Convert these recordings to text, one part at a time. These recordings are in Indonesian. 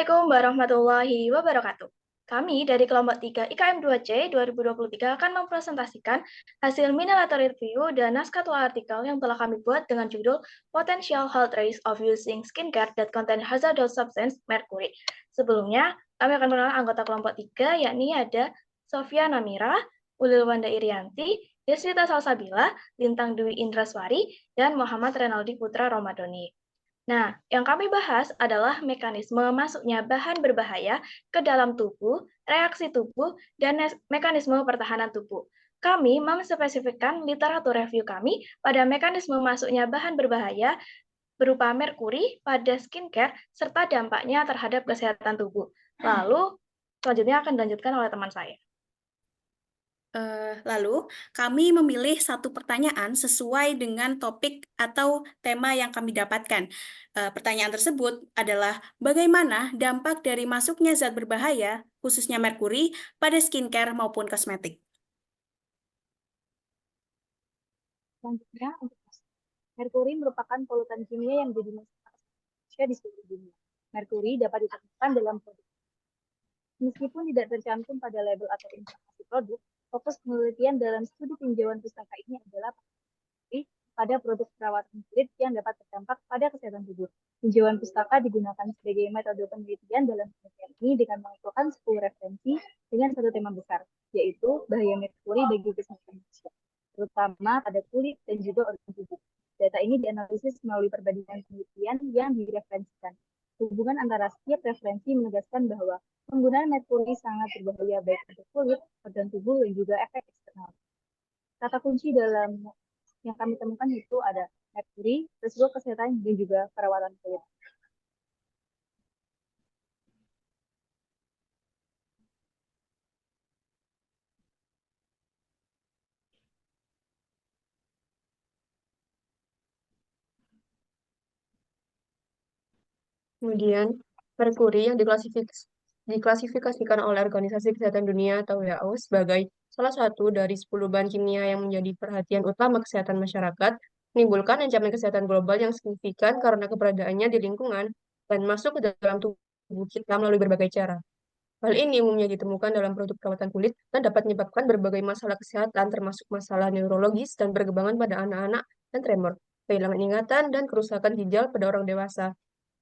Assalamualaikum warahmatullahi wabarakatuh. Kami dari kelompok 3 IKM 2C 2023 akan mempresentasikan hasil mini lateral review dan naskah tual artikel yang telah kami buat dengan judul Potential Health Risks of Using Skincare that Contain Hazardous Substance Mercury. Sebelumnya, kami akan mengenal anggota kelompok 3, yakni ada Sofia Namira, Ulil Wanda Irianti, Desrita Salsabila, Lintang Dwi Indraswari, dan Muhammad Renaldi Putra Romadoni. Nah, yang kami bahas adalah mekanisme masuknya bahan berbahaya ke dalam tubuh, reaksi tubuh, dan mekanisme pertahanan tubuh. Kami memspesifikkan literatur review kami pada mekanisme masuknya bahan berbahaya berupa merkuri pada skincare serta dampaknya terhadap kesehatan tubuh. Lalu, selanjutnya akan dilanjutkan oleh teman saya. Lalu, kami memilih satu pertanyaan sesuai dengan topik atau tema yang kami dapatkan. Pertanyaan tersebut adalah, bagaimana dampak dari masuknya zat berbahaya, khususnya merkuri, pada skincare maupun kosmetik? Selanjutnya, untuk merkuri merupakan polutan kimia yang menjadi masalah di seluruh dunia. Merkuri dapat ditemukan dalam produk. Meskipun tidak tercantum pada label atau informasi produk, fokus penelitian dalam studi tinjauan pustaka ini adalah pada produk perawatan kulit yang dapat berdampak pada kesehatan tubuh. Tinjauan pustaka digunakan sebagai metode penelitian dalam penelitian ini dengan mengumpulkan 10 referensi dengan satu tema besar, yaitu bahaya merkuri bagi kesehatan manusia, terutama pada kulit dan juga organ tubuh. Data ini dianalisis melalui perbandingan penelitian yang direferensikan. Hubungan antara setiap referensi menegaskan bahwa penggunaan merkuri sangat berbahaya baik untuk kulit, organ tubuh, dan juga efek eksternal. Kata kunci dalam yang kami temukan itu ada merkuri, risiko kesehatan, dan juga perawatan kulit. Kemudian, merkuri yang diklasifikasikan oleh Organisasi Kesehatan Dunia atau WHO sebagai salah satu dari 10 bahan kimia yang menjadi perhatian utama kesehatan masyarakat, menimbulkan ancaman kesehatan global yang signifikan karena keberadaannya di lingkungan dan masuk ke dalam tubuh kita melalui berbagai cara. Hal ini umumnya ditemukan dalam produk perawatan kulit dan dapat menyebabkan berbagai masalah kesehatan, termasuk masalah neurologis dan perkembangan pada anak-anak dan tremor, kehilangan ingatan, dan kerusakan ginjal pada orang dewasa.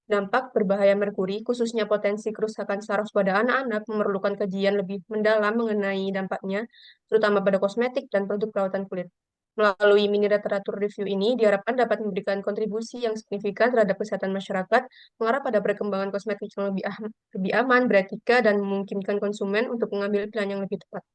Dampak berbahaya merkuri, khususnya potensi kerusakan saraf pada anak-anak, memerlukan kajian lebih mendalam mengenai dampaknya, terutama pada kosmetik dan produk perawatan kulit. Melalui mini literatur review ini, diharapkan dapat memberikan kontribusi yang signifikan terhadap kesehatan masyarakat, mengarah pada perkembangan kosmetik yang lebih aman, beretika, dan memungkinkan konsumen untuk mengambil pilihan yang lebih tepat.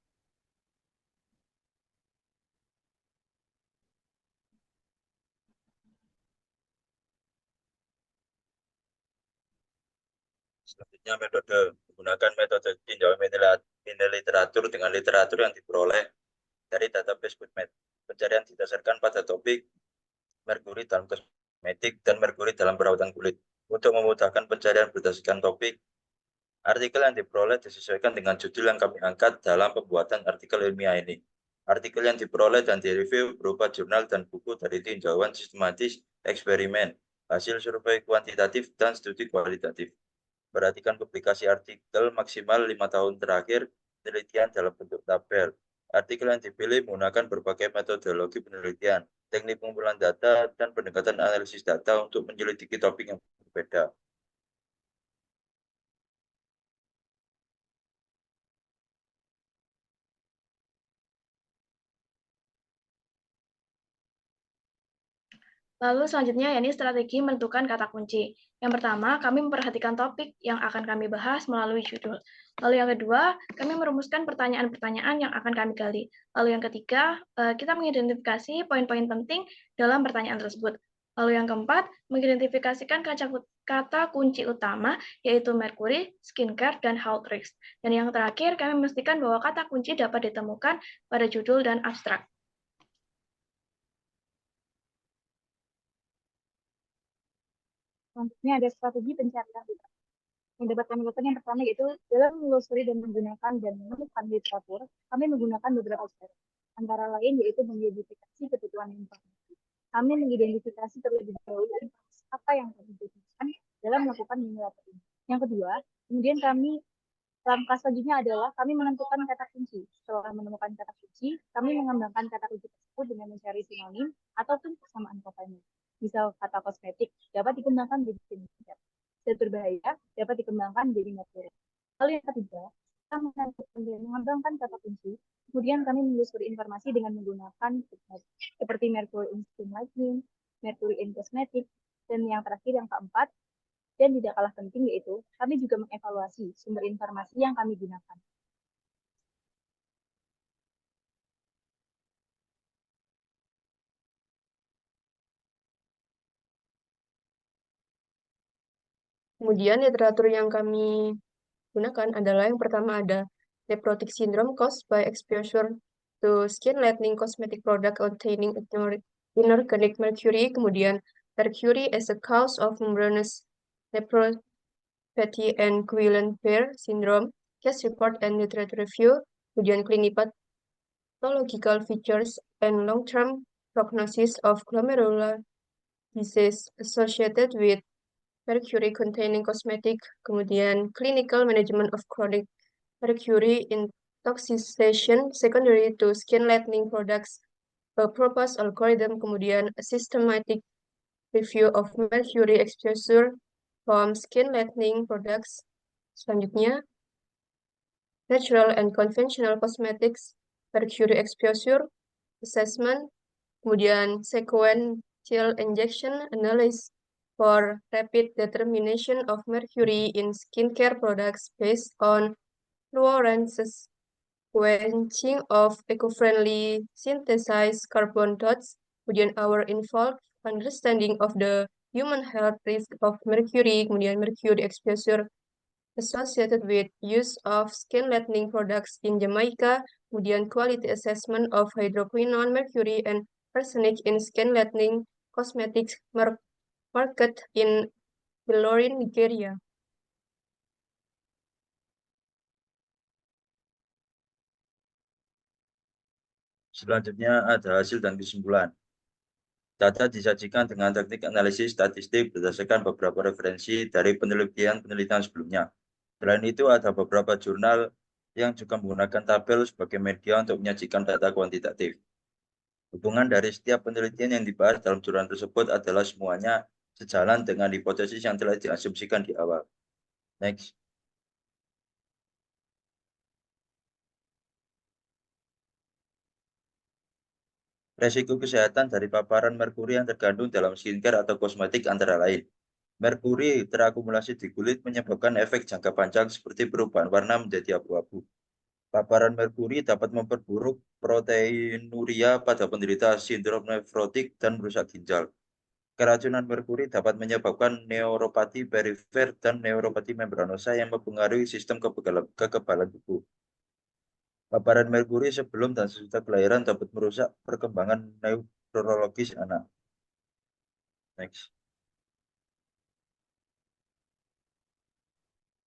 Selanjutnya, menggunakan metode tinjauan mini literatur dengan literatur yang diperoleh dari database PubMed. Pencarian didasarkan pada topik merkuri dalam kosmetik dan merkuri dalam perawatan kulit. Untuk memudahkan pencarian berdasarkan topik, artikel yang diperoleh disesuaikan dengan judul yang kami angkat dalam pembuatan artikel ilmiah ini. Artikel yang diperoleh dan direview berupa jurnal dan buku dari tinjauan sistematis, eksperimen, hasil survei kuantitatif, dan studi kualitatif. Perhatikan publikasi artikel maksimal 5 tahun terakhir, penelitian dalam bentuk tabel. Artikel yang dipilih menggunakan berbagai metodologi penelitian, teknik pengumpulan data, dan pendekatan analisis data untuk menyelidiki topik yang berbeda. Lalu selanjutnya yakni strategi menentukan kata kunci. Yang pertama, kami memperhatikan topik yang akan kami bahas melalui judul. Lalu yang kedua, kami merumuskan pertanyaan-pertanyaan yang akan kami gali. Lalu yang ketiga, kita mengidentifikasi poin-poin penting dalam pertanyaan tersebut. Lalu yang keempat, mengidentifikasikan kata kunci utama, yaitu merkuri, skincare, dan health risks. Dan yang terakhir, kami memastikan bahwa kata kunci dapat ditemukan pada judul dan abstrak. Selanjutnya ada strategi pencarian literatur. Yang dapat kami lakukan yang pertama yaitu dalam menelusuri dan menggunakan dan menemukan literatur, kami menggunakan beberapa cara. Antara lain yaitu mengidentifikasi kebutuhan informasi. Kami mengidentifikasi terlebih dahulu informasi apa yang kami butuhkan dalam melakukan mini literatur ini. Yang kedua, Kemudian langkah selanjutnya adalah kami menentukan kata kunci. Setelah menemukan kata kunci, kami mengembangkan kata kunci tersebut dengan mencari sinonim ataupun persamaan katanya. Misal kata kosmetik dapat dikembangkan menjadi skincare. Zat berbahaya dapat dikembangkan menjadi merkuri. Lalu yang ketiga, kita mengembangkan kata kunci. Kemudian kami menelusuri informasi dengan menggunakan seperti mercury in skin lightening, mercury in cosmetic, dan yang terakhir yang keempat, dan tidak kalah penting yaitu kami juga mengevaluasi sumber informasi yang kami gunakan. Kemudian literatur yang kami gunakan adalah yang pertama ada nephrotic syndrome caused by exposure to skin lightening cosmetic product containing inorganic mercury, kemudian mercury as a cause of membranous nephropathy and Guillain-Barré syndrome, case report and literature review, kemudian clinical pathological features and long-term prognosis of glomerular disease associated with mercury-containing cosmetic, kemudian clinical management of chronic mercury intoxication secondary to skin lightening products, a proposed algorithm, kemudian a systematic review of mercury exposure from skin lightening products. Selanjutnya, natural and conventional cosmetics, mercury exposure assessment, kemudian sequential injection analysis for rapid determination of mercury in skincare products based on fluorescence quenching of eco-friendly synthesized carbon dots, kemudian our involved understanding of the human health risk of mercury, kemudian mercury exposure associated with use of skin lightening products in Jamaica, kemudian quality assessment of hydroquinone, mercury, and arsenic in skin lightening cosmetics market in Ilorin, Nigeria. Selanjutnya ada hasil dan kesimpulan. Data disajikan dengan teknik analisis statistik berdasarkan beberapa referensi dari penelitian-penelitian sebelumnya. Selain itu, ada beberapa jurnal yang juga menggunakan tabel sebagai media untuk menyajikan data kuantitatif. Hubungan dari setiap penelitian yang dibahas dalam jurnal tersebut adalah semuanya sejalan dengan hipotesis yang telah diasumsikan di awal. Next. Resiko kesehatan dari paparan merkuri yang terkandung dalam skincare atau kosmetik antara lain. Merkuri terakumulasi di kulit menyebabkan efek jangka panjang seperti perubahan warna menjadi abu-abu. Paparan merkuri dapat memperburuk proteinuria pada penderita sindrom nefrotik dan merusak ginjal. Keracunan merkuri dapat menyebabkan neuropati perifer dan neuropati membranosa yang mempengaruhi sistem kekebalan tubuh. Paparan merkuri sebelum dan sesudah kelahiran dapat merusak perkembangan neurologis anak. Next.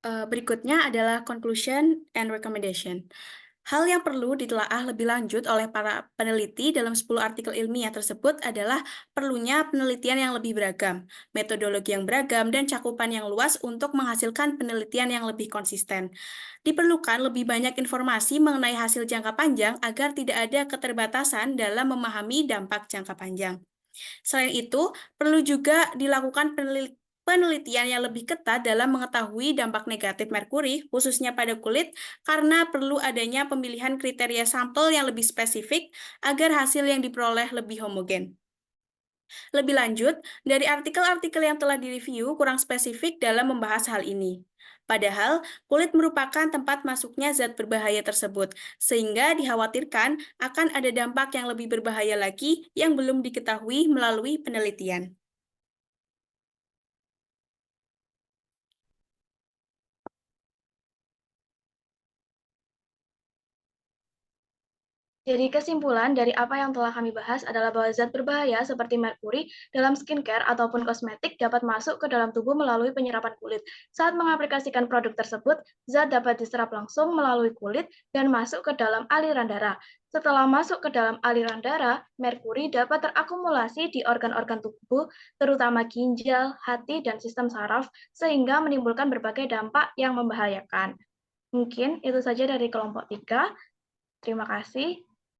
Berikutnya adalah conclusion and recommendation. Hal yang perlu ditelaah lebih lanjut oleh para peneliti dalam 10 artikel ilmiah tersebut adalah perlunya penelitian yang lebih beragam, metodologi yang beragam, dan cakupan yang luas untuk menghasilkan penelitian yang lebih konsisten. Diperlukan lebih banyak informasi mengenai hasil jangka panjang agar tidak ada keterbatasan dalam memahami dampak jangka panjang. Selain itu, perlu juga dilakukan penelitian yang lebih ketat dalam mengetahui dampak negatif merkuri, khususnya pada kulit, karena perlu adanya pemilihan kriteria sampel yang lebih spesifik agar hasil yang diperoleh lebih homogen. Lebih lanjut, dari artikel-artikel yang telah direview kurang spesifik dalam membahas hal ini. Padahal, kulit merupakan tempat masuknya zat berbahaya tersebut, sehingga dikhawatirkan akan ada dampak yang lebih berbahaya lagi yang belum diketahui melalui penelitian. Jadi kesimpulan dari apa yang telah kami bahas adalah bahwa zat berbahaya seperti merkuri dalam skincare ataupun kosmetik dapat masuk ke dalam tubuh melalui penyerapan kulit. Saat mengaplikasikan produk tersebut, zat dapat diserap langsung melalui kulit dan masuk ke dalam aliran darah. Setelah masuk ke dalam aliran darah, merkuri dapat terakumulasi di organ-organ tubuh, terutama ginjal, hati, dan sistem saraf, sehingga menimbulkan berbagai dampak yang membahayakan. Mungkin itu saja dari kelompok 3. Terima kasih.